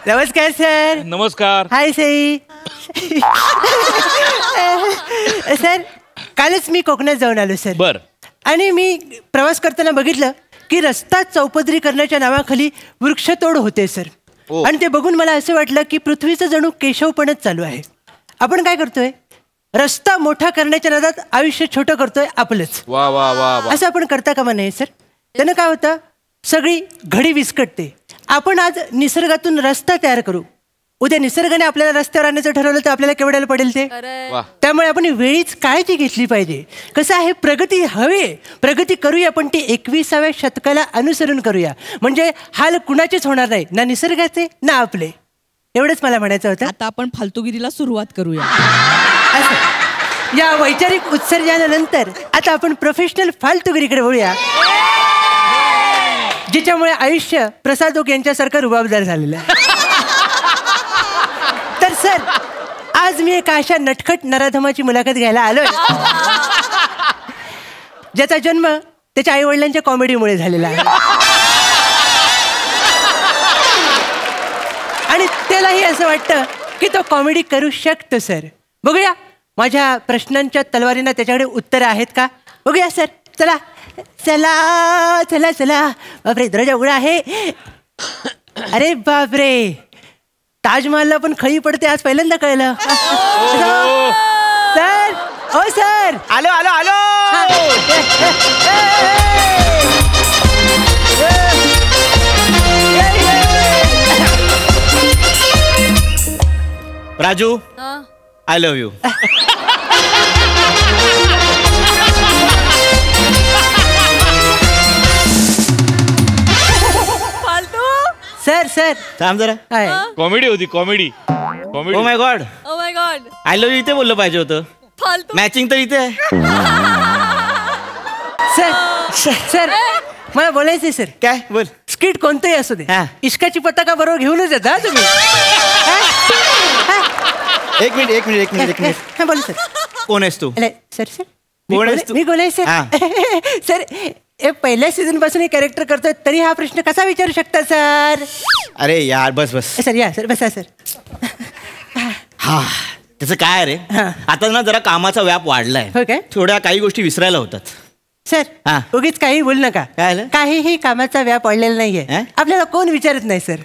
नमस्कार सर. नमस्कार. हाय सई. सर कालच मी कोकणात जाऊन आलो सर. बर. आणि मी प्रवास करताना बघितलं की रस्ता चौपदरी करण्याच्या नावाखाली वृक्षतोड होते सर. आणि ते बघून मला असं वाटलं की पृथ्वीचं जणू केशवपणच चालू आहे. आपण काय करतोय, रस्ता मोठा करण्याच्या नादात आयुष्य छोटं करतोय आपलंच. वा वा वा वा. असं आपण करता कामा नये सर. त्यानं काय होतं, सगळी घडी विस्कटते. आपण आज निसर्गातून रस्ता तयार करू, उद्या निसर्गाने आपल्याला रस्त्यावर आणण्याचं ठरवलं तर आपल्याला केवढ्याला पडेल ते. त्यामुळे आपण वेळीच काळजी घेतली पाहिजे. कसं आहे, प्रगती हवी, प्रगती करूया, पण ती 21व्या शतकाला अनुसरून करूया. म्हणजे हाल कुणाचेच होणार नाही, ना निसर्गाचे ना आपले. एवढंच मला म्हणायचं होतं. आता आपण फालतूगिरीला सुरुवात करूया. असं या वैचारिक उत्सर्जनानंतर आता आपण प्रोफेशनल फालतूगिरीकडे वळूया, जिच्यामुळे आयुष्य प्रसाद ओक यांच्यासारखं रुबाबदार झालेलं आहे. तर सर आज मी एका अशा नटखट नराधमाची मुलाखत घ्यायला आलोय ज्याचा जन्म त्याच्या आई वडिलांच्या कॉमेडीमुळे झालेला आहे. आणि त्यालाही असं वाटतं की तो कॉमेडी करू शकतो. सर बघूया माझ्या प्रश्नांच्या तलवारींना त्याच्याकडे उत्तरं आहेत का. बघूया सर. चला चला चला चला. बापरे दरवाजा उघडा आहे. अरे बापरे, ताजमहलला पण खळी पडते आज पहिल्यांदा कळलं. सर ओ सर. आलो आलो आलो. Raju I love you. Sir sir थांब जरा. कॉमेडी होती, comedy. Comedy. Oh my God. Oh my God. I love you इथे बोललं पाहिजे होतं. फालतू. मॅचिंग तर इथे आहे. सर सर मला बोलायचंय सर. काय बोल. स्किट कोणतंही असू दे, हा. इश्काची पताका बरोबर घेऊनच येता तुम्ही. एक मिनिट एक मिनिट एक मिनिट एक मिनिट. हा बोला सर. कोण आहेस तू. सर सर कोण आहेस तू? मी बोलाय सर. सर पहिल्या सीझन पासून हे कॅरेक्टर करतोय तरी हा प्रश्न कसा विचारू शकता सर. अरे यार बस बस. सर या सर बसा सर. हा त्याचं काय रे, आता ना जरा कामाचा व्याप वाढलाय. हो काय. थोड्या काही गोष्टी विसरायला होतात. सर हा. उगीच काही बोल नका. काय झालं? काहीही कामाचा व्याप वाढलेला नाहीये. आपल्याला कोण विचारत नाही सर.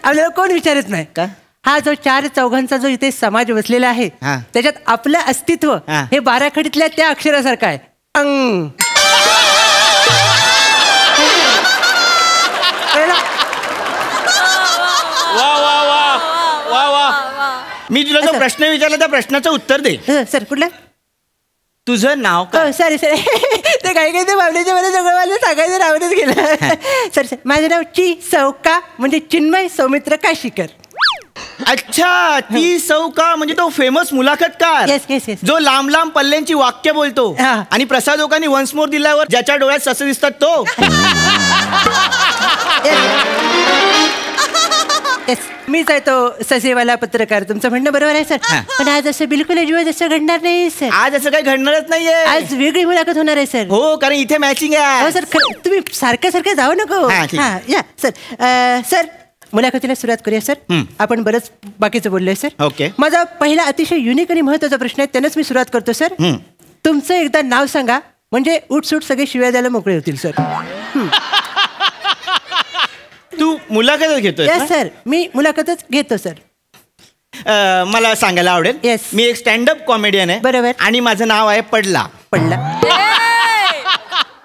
आपल्याला कोण विचारत नाही का. हा जो 4 चौघांचा जो इथे समाज बसलेला आहे त्याच्यात आपलं अस्तित्व हे 12 खडीतल्या त्या अक्षरासारखं आहे. अंग. वा वा वा वा वा. मी तुला जो प्रश्न विचारला त्या प्रश्नाचं उत्तर दे. सर कुठलं. तुझं नाव काय. सॉरी सर ते काही काही ते बाबल्याच्या मला सगळं मला सांगायचं राहूनच गेलं. सर सर माझं नाव ची सौका म्हणजे चिन्मय सौमित्र काशीकर. अच्छा ती सौका म्हणजे तो फेमस मुलाखतकार. Yes yes yes. जो लांब लांब पल्ल्यांची वाक्य बोलतो आणि प्रसाद ओकांनी वन्स मोर दिल्यावर ज्याच्या डोळ्यात ससे दिसतात तो. मीच आहे तो ससेवाला पत्रकार. तुमचं म्हणणं बरोबर आहे सर. पण आज असं बिलकुल अजिबात असं घडणार नाही सर. आज असं काही घडणारच नाहीये. आज वेगळी मुलाखत होणार आहे सर. हो कारण इथे मॅचिंग आहे. हो सर तुम्ही सारखं सारखं जाऊ नको. या सर. सर मुलाखतीला सुरुवात करूया सर. आपण बरंच बाकीचं बोललोय सर. ओके. माझा पहिला अतिशय युनिक आणि महत्वाचा प्रश्न आहे, त्यानंच मी सुरुवात करतो सर. तुमचं एकदा नाव सांगा म्हणजे उठसूट सगळे शिव्या द्यायला मोकळे होतील सर. तू मुलाखतच घेतोय. येस सर मी मुलाखतच घेतो सर. मला सांगायला आवडेल. येस. मी एक स्टँडअप कॉमेडियन आहे. बरोबर. आणि माझं नाव आहे पडला. पडला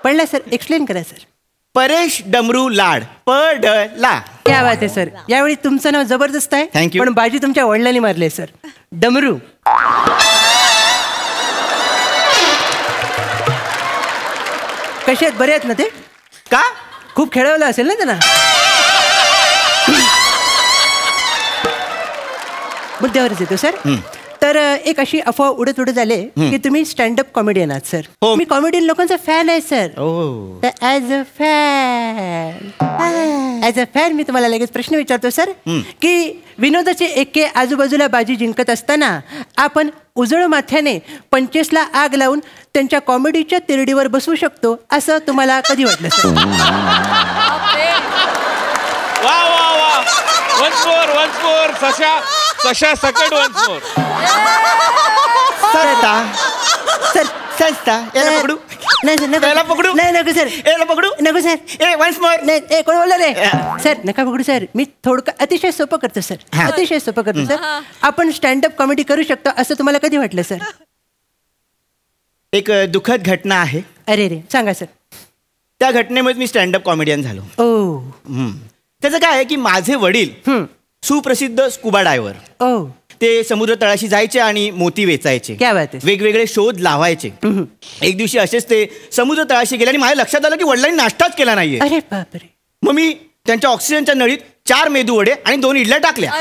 पडला सर. एक्सप्लेन करा सर. परेश डमरू लाड पडला. क्या बात आहे सर. यावेळी तुमचं नाव जबरदस्त आहे. थँक्यू. पण बाजी तुमच्या वडिलांनी मारले सर. डमरू. कसे आहेत, बरे आहेत ना ते. का खूप खेळवलं असेल ना त्यांना. मुद्द्यावरच येतो सर. तर एक अशी अफवा उडत उडत आले की तुम्ही स्टँडअप कॉमेडियन आहात सर. मी कॉमेडियन लोकांचा फॅन आहे सर. ॲज अ फॅन मी तुम्हाला लगेच प्रश्न विचारतो सर की विनोदाचे एके आजूबाजूला बाजी जिंकत असताना आपण उजळ माथ्याने पंचेसला आग लावून त्यांच्या कॉमेडीच्या तिरडीवर बसवू शकतो असं तुम्हाला कधी वाटलं सर. वा वा वा वन्स मोर सशा सकट वन्स मोर. सस्ता याला पकडू नाही सर याला पकडू नाही नको सर याला पकडू नको सर ए वन्स मोर नाही कोण बोललं रे सर नका पकडू सर मी थोडं अतिशय सोपं करतो सर हा. अतिशय सोपं करतो सर आपण स्टँडअप कॉमेडी करू शकतो असं तुम्हाला कधी वाटलं सर एक दुःखद घटना आहे. अरे रे सांगा सर त्या घटनेमुळे मी स्टँडअप कॉमेडियन झालो. ओ त्याचं काय आहे की माझे वडील सुप्रसिद्ध स्कुबा डायव्हर ओ ते समुद्र तळाशी जायचे आणि मोती वेचायचे. क्या बात आहे. वेगवेगळे शोध लावायचे. एक दिवशी असेच ते समुद्र तळाशी गेले आणि माझ्या लक्षात आलं की वडिलांनी नाश्ताच केला नाहीये. अरे बापरे. मग मी त्यांच्या ऑक्सिजनच्या नळीत 4 मेदू वडे आणि 2 इडल्या टाकल्या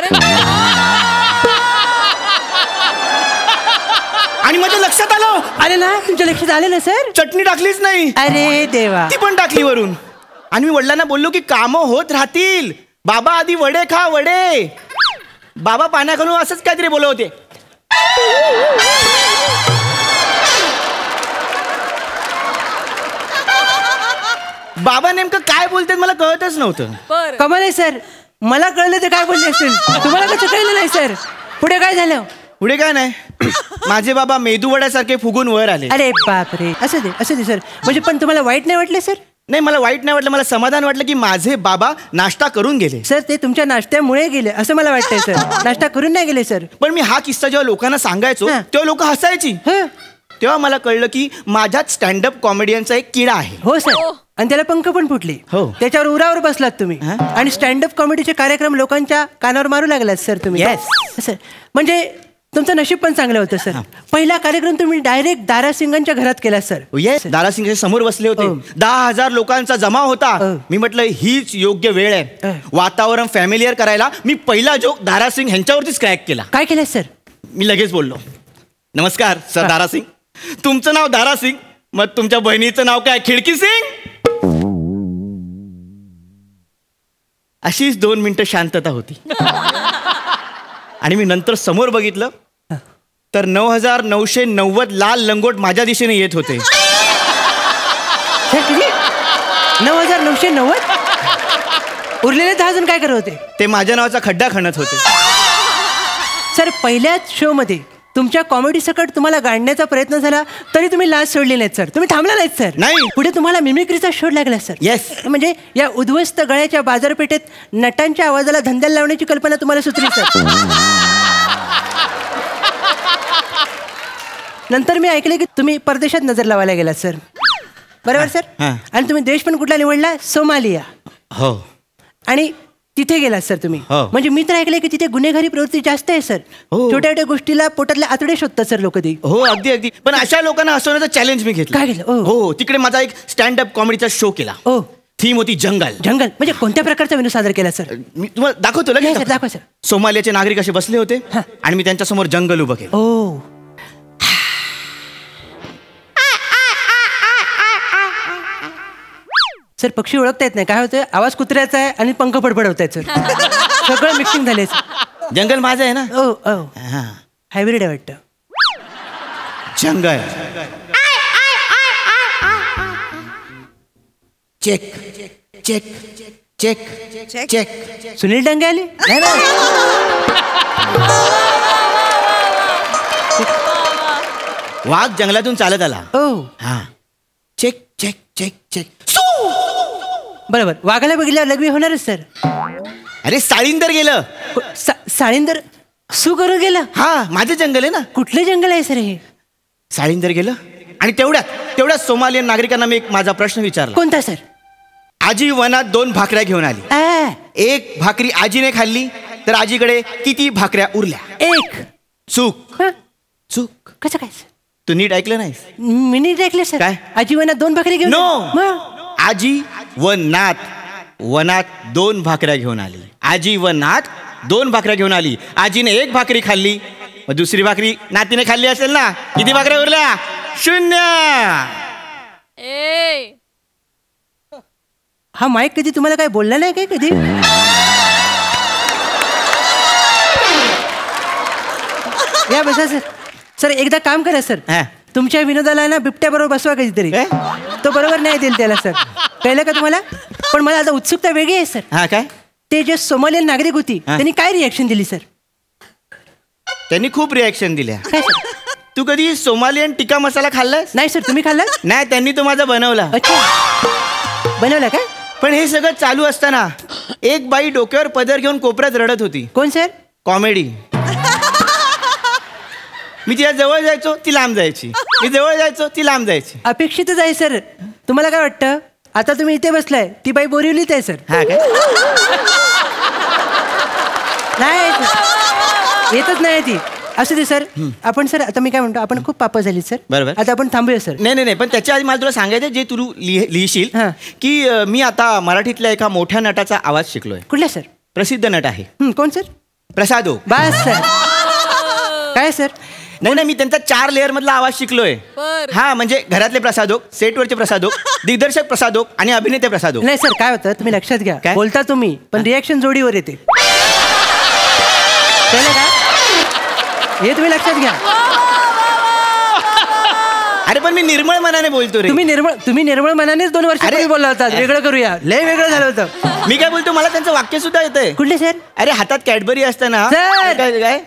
आणि माझ्या लक्षात आलं अरे ना तुमच्या लक्षात आलं ना सर चटणी टाकलीच नाही. अरे देवा ती पण टाकली वरून. आणि मी वडिलांना बोललो की कामं होत राहतील बाबा आधी वडे खा वडे. बाबा पाण्याखालून असंच काहीतरी बोलत होते. बाबा नेमकं काय बोलतात मला कळतच नव्हतं. कमाल आहे सर मला कळलं तर काय बोलले असतील तुम्हाला कसं कळलं नाही सर पुढे काय झालं. पुढे काय नाही माझे बाबा मेदू वड्यासारखे फुगून वर आले. अरे बापरे असं दे सर म्हणजे पण तुम्हाला वाईट नाही वाटलं सर. नाही मला वाईट नाही वाटलं मला समाधान वाटलं की माझे बाबा नाश्ता करून गेले. सर ते तुमच्या नाश्त्यामुळे गेले असं मला वाटतंय सर नाश्ता करून नाही गेले सर. पण मी हा किस्सा जेव्हा लोकांना सांगायचो हा. तेव्हा लोक हसायची. तेव्हा मला कळलं की माझ्यात स्टँडअप कॉमेडियनचा एक किडा आहे. हो सर आणि त्याला पंख पण फुटले. हो. त्याच्यावर उरावर बसलात तुम्ही हा? आणि स्टँडअप कॉमेडीचे कार्यक्रम लोकांच्या कानावर मारू लागलात सर तुम्ही. Yes. सर म्हणजे तुमचं नशीब पण चांगलं होतं सर. पहिला कार्यक्रम तुम्ही डायरेक्ट दारासिंगांच्या घरात केला सर. येस दारासिंगच्या समोर बसले होते. 10,000 लोकांचा जमाव होता. मी म्हटलं हीच योग्य वेळ आहे वातावरण फॅमिलियर करायला. मी पहिला जोक दारासिंग ह्यांच्यावरतीच क्रॅक केला. काय केलं सर. मी लगेच बोललो नमस्कार सर दारासिंग. तुमचं नाव दारासिंग मग तुमच्या बहिणीचं नाव काय खिडकी सिंग. अशीच 2 मिनिटं शांतता होती आणि मी नंतर समोर बघितलं तर 9,990 लाल लंगोट माझ्या दिशेने येत होते. 9,990 उरलेले 10 जण काय करत होते. ते माझ्या नावाचा खड्डा खणत होते. सर पहिल्याच शो मध्ये तुमच्या कॉमेडी सकट तुम्हाला गाडण्याचा प्रयत्न झाला तरी तुम्ही लाज सोडली नाहीत सर. तुम्ही थांबला नाहीत सर. नाही. पुढे तुम्हाला मिमिक्रीचा शोध लागला सर. येस म्हणजे या उद्ध्वस्त गळ्याच्या बाजारपेठेत नटांच्या आवाजाला धंद्याला लावण्याची कल्पना तुम्हाला सुचली सर. नंतर मी ऐकले की तुम्ही परदेशात नजर लावायला गेलात सर. बरोबर सर. आणि तुम्ही देश पण कुठला निवडला सोमालिया. हो आणि तिथे गेलात सर तुम्ही. म्हणजे मी तर ऐकलंय की तिथे गुन्हेगारी प्रवृत्ती जास्त आहे सर. छोट्या छोट्या गोष्टीला पोटातले आतडे शोधतात सर लोक ती. हो अगदी अगदी. पण अशा लोकांना हसवण्याचं चॅलेंज मी घेतलं. काय केलं. हो तिकडे माझा एक स्टँडअप कॉमेडीचा शो केला. थीम होती जंगल. जंगल म्हणजे कोणत्या प्रकारचा विनोद सादर केला सर. मी तुम्हाला दाखवतो लगेच. दाखवा सर. सोमालियाचे नागरिक असे बसले होते आणि मी त्यांच्या समोर जंगल उभं केलं. ओ सर पक्षी ओळखता येत नाही काय होतं आवाज कुत्र्याचा आहे आणि पंख फडफडवत आहेत सर. सगळं मिक्सिंग झालंय सर. जंगल माझं आहे ना. ओ हायब्रिड आहे वाटतं. जंगल check check check check. Sunil Dange आले. वाघ जंगलातून चालत आला. हा चेक चेक चेक चेक. बरोबर वाघाला बघितल्यावर लग्न होणारच सर. अरे साळींदर गेलं. साळींदर सू करून गेलं. हा माझं जंगल आहे ना. कुठलं जंगल आहे सर हे. साळींदर गेलं आणि तेवढ्यात सोमालियन नागरिकांना मी एक माझा प्रश्न विचारला. कोणता सर. आजी वनात 2 भाकऱ्या घेऊन आली. एक भाकरी आजीने खाल्ली तर आजीकडे किती भाकऱ्या उरल्या. 1. चूक चूक. कसं काय तू नीट ऐकलं नाहीस. मी नीट ऐकलं सर. काय आजीवनात 2 भाकरी घेऊन. नो आजी वनात 2 भाकऱ्या घेऊन आली. आजी वनात 2 भाकऱ्या घेऊन आली. आजीने 1 भाकरी खाल्ली मग दुसरी भाकरी नातीने खाल्ली असेल ना. किती भाकऱ्या उरल्या. 0. हा माईक कधी तुम्हाला काय बोलला नाही काय कधी. या बसा सर. सर एकदा काम करा सर. तुमच्या विनोदाला ना बिबट्या बरोबर बसवा कधीतरी. तो बरोबर नाही देईल त्याला सर. कळलं का तुम्हाला. पण मला आता उत्सुकता वेगळी आहे सर. हा काय ते जे सोमालियन नागरिक होती त्यांनी काय रिॲक्शन दिली सर? त्यांनी खूप रिॲक्शन दिल्या. काय सर? तू कधी सोमालियन टिक्का मसाला खाल्लास? नाही सर, तुम्ही खाल्ला? नाही, त्यांनी तो माझा बनवला. अच्छा, बनवला काय? पण हे सगळं चालू असताना एक बाई डोक्यावर पदर घेऊन कोपऱ्यात रडत होती. कोण सर? कॉमेडी. मी तिच्या जवळ जायचो, ती लांब जायची. मी जवळ जायचो, ती लांब जायची. अपेक्षितच आहे सर. तुम्हाला काय वाटतं? आता तुम्ही इथे बसलाय, ती बाई बोरिवलीत आहे सर. हा काय? नाही sir. येतच नाही ती. असू दे सर. आपण सर, आता मी काय म्हणतो, आपण खूप पापं झाली सर. बरोबर. आता आपण थांबूया सर. नाही, पण त्याच्या आधी मला तुला सांगायचं, जे तू लिहिशील हां. की मी आता मराठीतल्या एका मोठ्या नटाचा आवाज शिकलोय. कुठल्या सर? प्रसिद्ध नट आहे, कोण सर? प्रसादो. बस सर. काय सर? नाही, मी त्यांचा 4 लेअर मधला आवाज शिकलोय. हा, म्हणजे घरातले प्रसादोक, सेटवरचे प्रसादोक, दिग्दर्शक प्रसादोक आणि अभिनेते प्रसादोक. नाही सर, काय होतं तुम्ही लक्षात घ्या. काय? बोलता तुम्ही, पण रिॲक्शन जोडीवर येते. कळलं का? हे तुम्ही लक्षात घ्या. अरे पण मी निर्मळ मनाने बोलतो रे. तुम्ही निर्मळ मनानेच 2 वर्षापूर्वी बोलला होता. वेगळं करूया, लय वेगळं झालं होतं. मी काय बोलतो, मला त्यांचं वाक्य सुद्धा येतंय. कुठले सर? अरे हातात कॅडबरी असताना सर! काय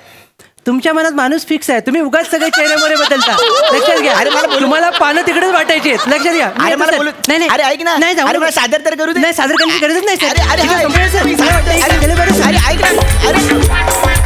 तुमच्या मनात माणूस फिक्स आहे. तुम्ही उगाच सगळे चेहऱ्यामध्ये बदलता. लक्षात घ्या. अरे मला बोलू- तुम्हाला पानं तिकडेच वाटायची आहेत. लक्षात घ्या. अरे मला बोलू- नाही अरे ऐक ना. नाही जाऊ अरे दे. मला सादर तर करू दे. नाही, सादर करण्याची गरजच नाही सर. अरे ठीक आहे, संपलं सर. मला वाटतं अरे गेलं बरं सर. ऐक ना. अरे